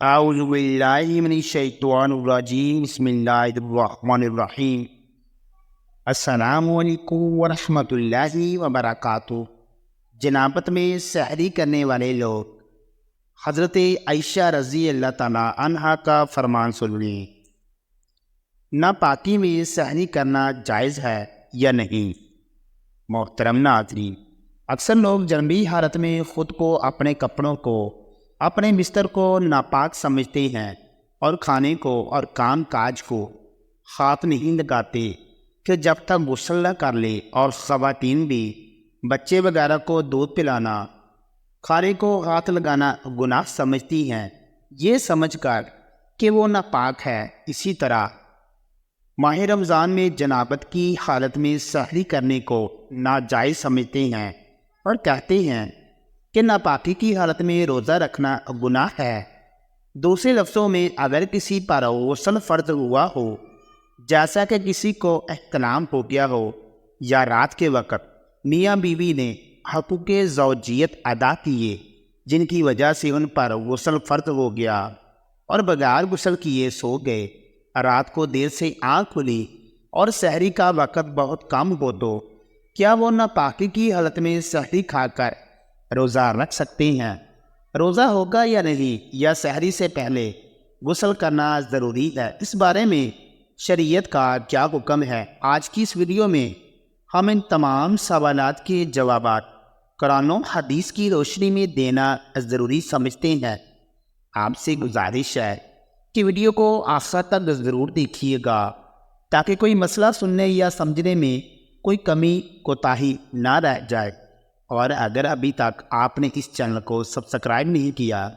اعوذ باللہ من الشیطان الرجیم بسم اللہ الرحمن الرحیم۔ السلام علیکم ورحمۃ اللہ وبرکاتہ۔ جنابت میں سحری کرنے والے لوگ حضرت عائشہ رضی اللہ تعالیٰ عنہا کا فرمان سنیے۔ ناپاکی میں سحری کرنا جائز ہے یا نہیں؟ محترم ناظرین، اکثر لوگ جنبی حالت میں خود کو، اپنے کپڑوں کو، اپنے بستر کو ناپاک سمجھتے ہیں اور کھانے کو اور کام کاج کو ہاتھ نہیں لگاتے کہ جب تک غسل نہ کر لے، اور خواتین بھی بچے وغیرہ کو دودھ پلانا، کھانے کو ہاتھ لگانا گناہ سمجھتی ہیں، یہ سمجھ کر کہ وہ ناپاک ہے۔ اسی طرح ماہ رمضان میں جنابت کی حالت میں سحری کرنے کو ناجائز سمجھتے ہیں اور کہتے ہیں کہ ناپاکی کی حالت میں روزہ رکھنا گناہ ہے۔ دوسرے لفظوں میں، اگر کسی پر غسل فرض ہوا ہو، جیسا کہ کسی کو احتلام ہو گیا ہو، یا رات کے وقت میاں بیوی نے حقوق زوجیت ادا کیے جن کی وجہ سے ان پر غسل فرض ہو گیا اور بغیر غسل کیے سو گئے، رات کو دیر سے آنکھ کھلی اور سحری کا وقت بہت کم ہو، تو کیا وہ ناپاکی کی حالت میں سحری کھا کر روزہ رکھ سکتے ہیں؟ روزہ ہوگا یا نہیں، یا سحری سے پہلے غسل کرنا ضروری ہے؟ اس بارے میں شریعت کا کیا حکم ہے؟ آج کی اس ویڈیو میں ہم ان تمام سوالات کے جوابات قرآن و حدیث کی روشنی میں دینا ضروری سمجھتے ہیں۔ آپ سے گزارش ہے کہ ویڈیو کو آخر تک ضرور دیکھیے گا تاکہ کوئی مسئلہ سننے یا سمجھنے میں کوئی کمی کوتاہی نہ رہ جائے۔ اور اگر ابھی تک آپ نے اس چینل کو سبسکرائب نہیں کیا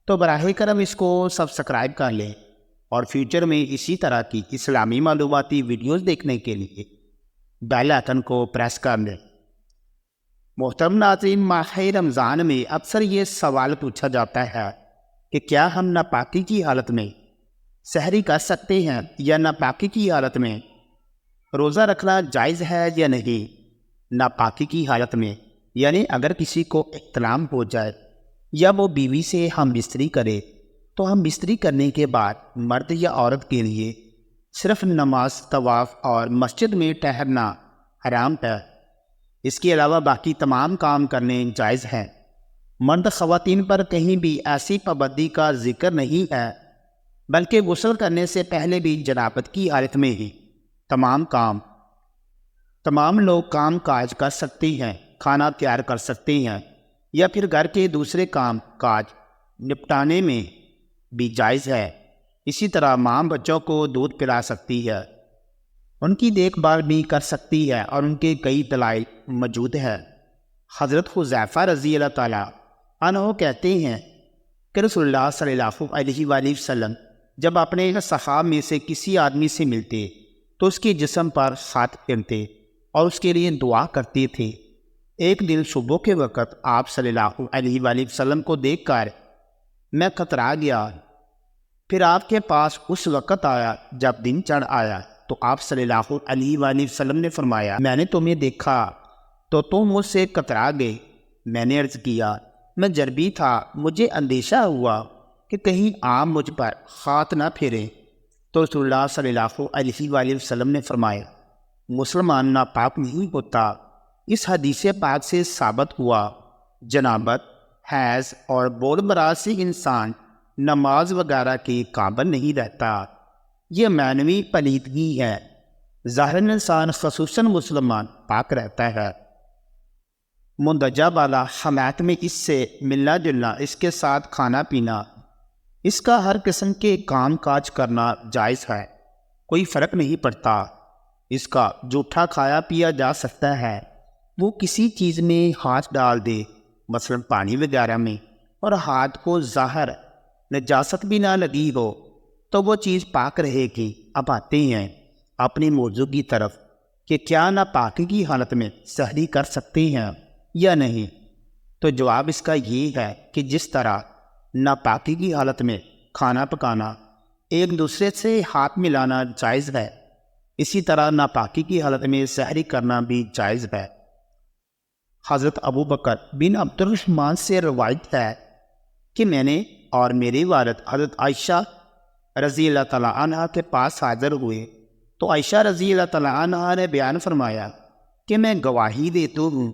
تو براہ کرم اس کو سبسکرائب کر لیں، اور فیوچر میں اسی طرح کی اسلامی معلوماتی ویڈیوز دیکھنے کے لیے بیل آئکن کو پریس کر لیں۔ محترم ناظرین، ماہ رمضان میں اکثر یہ سوال پوچھا جاتا ہے کہ کیا ہم ناپاکی کی حالت میں سحری کر سکتے ہیں، یا ناپاکی کی حالت میں روزہ رکھنا جائز ہے یا نہیں؟ ناپاکی کی حالت میں یعنی اگر کسی کو احتلام ہو جائے یا وہ بیوی سے ہم بستری کرے، تو ہم بستری کرنے کے بعد مرد یا عورت کے لیے صرف نماز، طواف اور مسجد میں ٹہرنا حرام ہے۔ اس کے علاوہ باقی تمام کام کرنے جائز ہیں۔ مرد خواتین پر کہیں بھی ایسی پابندی کا ذکر نہیں ہے، بلکہ غسل کرنے سے پہلے بھی جنابت کی حالت میں ہی تمام لوگ کام کاج کر سکتے ہیں، کھانا تیار کر سکتے ہیں، یا پھر گھر کے دوسرے کام کاج نپٹانے میں بھی جائز ہے۔ اسی طرح ماں بچوں کو دودھ پلا سکتی ہے، ان کی دیکھ بھال بھی کر سکتی ہے، اور ان کے کئی دلائل موجود ہیں۔ حضرت حذیفہ رضی اللہ تعالیٰ عنہ کہتے ہیں کہ رسول اللہ صلی اللہ علیہ وآلہ وسلم جب اپنے صحابہ میں سے کسی آدمی سے ملتے تو اس کے جسم پر ہاتھ پھیرتے اور اس کے لیے دعا کرتے تھے۔ ایک دن صبح کے وقت آپ صلی اللہ علیہ وآلہ وسلم کو دیکھ کر میں کترا گیا، پھر آپ کے پاس اس وقت آیا جب دن چڑھ آیا، تو آپ صلی اللہ علیہ وآلہ وسلم نے فرمایا، میں نے تمہیں دیکھا تو تم مجھ سے کترا گئے۔ میں نے عرض کیا، میں جربی تھا، مجھے اندیشہ ہوا کہ کہیں آپ مجھ پر ہاتھ نہ پھیریں، تو رسول اللہ صلی اللہ علیہ وآلہ وسلم نے فرمایا، مسلمان ناپاک نہیں ہوتا۔ اس حدیث پاک سے ثابت ہوا جنابت، حیض اور بول برات سے انسان نماز وغیرہ کے قابل نہیں رہتا۔ یہ معنوی پلیدگی ہے۔ ظاہر انسان خصوصاً مسلمان پاک رہتا ہے، مندرجہ بالا حمایت میں اس سے ملنا جلنا، اس کے ساتھ کھانا پینا، اس کا ہر قسم کے کام کاج کرنا جائز ہے، کوئی فرق نہیں پڑتا۔ اس کا جھوٹا کھایا پیا جا سکتا ہے۔ وہ کسی چیز میں ہاتھ ڈال دے، مثلا پانی وغیرہ میں، اور ہاتھ کو ظاہر نجاست بھی نہ لگی ہو، تو وہ چیز پاک رہے گی۔ اب آتے ہیں اپنے موضوع کی طرف کہ کیا ناپاکی کی حالت میں سحری کر سکتے ہیں یا نہیں؟ تو جواب اس کا یہ ہے کہ جس طرح ناپاکی کی حالت میں کھانا پکانا، ایک دوسرے سے ہاتھ ملانا جائز ہے، اسی طرح ناپاکی کی حالت میں سحری کرنا بھی جائز ہے۔ حضرت ابو بکر بن عبد الرحمن سے روایت ہے کہ میں نے اور میری والد حضرت عائشہ رضی اللہ تعالیٰ عنہ کے پاس حاضر ہوئے تو عائشہ رضی اللہ تعالیٰ عنہ نے بیان فرمایا کہ میں گواہی دیتا ہوں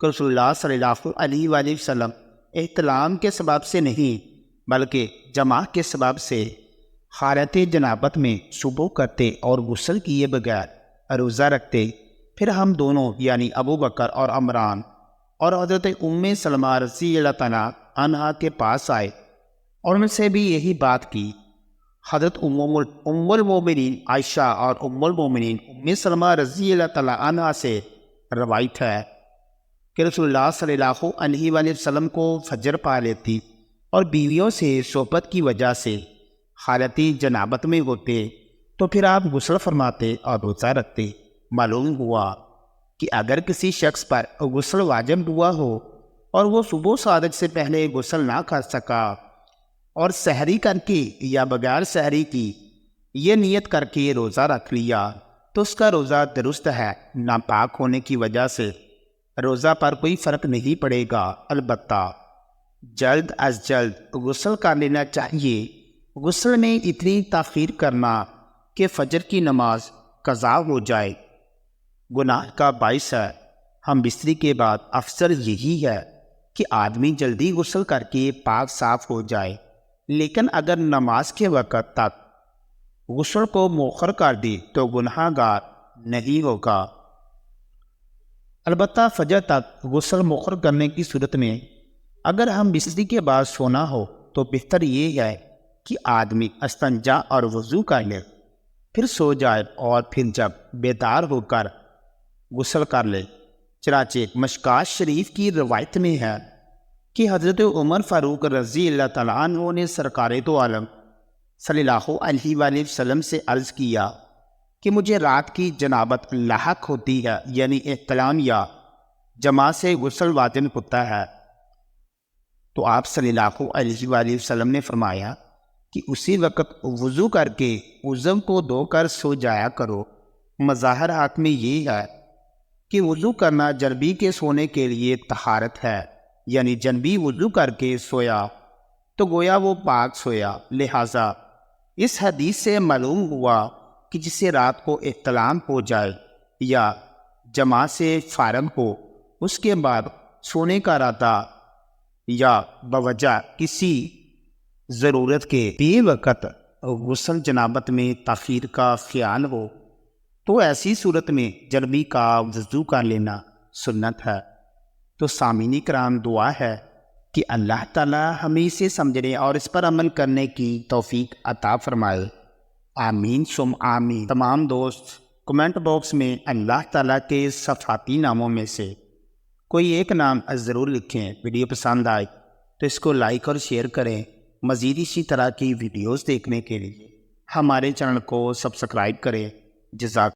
کہ رسول اللہ صلی اللہ علیہ وآلہ وسلم احتلام کے سبب سے نہیں بلکہ جماع کے سبب سے حالت جنابت میں صبح کرتے اور غسل کیے بغیر روزہ رکھتے۔ پھر ہم دونوں یعنی ابو بکر اور عمران اور حضرت ام سلمہ رضی اللہ تعالیٰ عنہا کے پاس آئے اور ان سے بھی یہی بات کی۔ حضرت ام المومنین عائشہ اور ام المومنین ام سلمہ رضی اللہ تعالیٰ عنہا سے روایت ہے کہ رسول اللہ صلی اللہ علیہ وآلہ وسلم کو فجر پا لیتی اور بیویوں سے صحبت کی وجہ سے حالتی جنابت میں ہوتے تو پھر آپ غسل فرماتے اور روزہ رکھتے۔ معلوم ہوا کہ اگر کسی شخص پر غسل واجب ہوا ہو اور وہ صبح صادق سے پہلے غسل نہ کر سکا اور سحری کر کے یا بغیر سحری کی یہ نیت کر کے روزہ رکھ لیا تو اس کا روزہ درست ہے۔ ناپاک ہونے کی وجہ سے روزہ پر کوئی فرق نہیں پڑے گا، البتہ جلد از جلد غسل کر لینا چاہیے۔ غسل میں اتنی تاخیر کرنا کہ فجر کی نماز قضا ہو جائے گناہ کا باعث ہے۔ ہم بستری کے بعد افضل یہی ہے کہ آدمی جلدی غسل کر کے پاک صاف ہو جائے، لیکن اگر نماز کے وقت تک غسل کو مؤخر کر دے تو گناہ گار نہیں ہوگا۔ البتہ فجر تک غسل مؤخر کرنے کی صورت میں اگر ہم بستری کے بعد سونا ہو تو بہتر یہ ہے کہ آدمی استنجا اور وضو کر لے، پھر سو جائے اور پھر جب بیدار ہو کر غسل کر لے۔ چنانچہ مشکات شریف کی روایت میں ہے کہ حضرت عمر فاروق رضی اللہ تعالیٰ عنہ نے سرکار دو عالم صلی اللہ علیہ وآلہ وسلم سے عرض کیا کہ مجھے رات کی جنابت لاحق ہوتی ہے، یعنی احتلام یا جماع سے غسل واجب ہوتا ہے۔ تو آپ صلی اللہ علیہ وآلہ وسلم نے فرمایا کہ اسی وقت وضو کر کے عضو کو دھو کر سو جایا کرو۔ مظاہر حق میں یہ ہے کہ وضو کرنا جنبی کے سونے کے لیے طہارت ہے، یعنی جنبی وضو کر کے سویا تو گویا وہ پاک سویا۔ لہٰذا اس حدیث سے معلوم ہوا کہ جسے رات کو احتلام ہو جائے یا جماع سے فارغ ہو، اس کے بعد سونے کا ارادہ یا بوجہ کسی ضرورت کے بے وقت غسل جنابت میں تاخیر کا خیال ہو تو ایسی صورت میں جنبی کا وضو کر لینا سنت ہے۔ تو سامعین کرام، دعا ہے کہ اللہ تعالیٰ ہمیں اسے سمجھنے اور اس پر عمل کرنے کی توفیق عطا فرمائے۔ آمین ثم آمین۔ تمام دوست کمنٹ باکس میں اللہ تعالیٰ کے صفاتی ناموں میں سے کوئی ایک نام ضرور لکھیں۔ ویڈیو پسند آئے تو اس کو لائک اور شیئر کریں۔ مزید اسی طرح کی ویڈیوز دیکھنے کے لیے ہمارے چینل کو سبسکرائب کریں۔ جزاک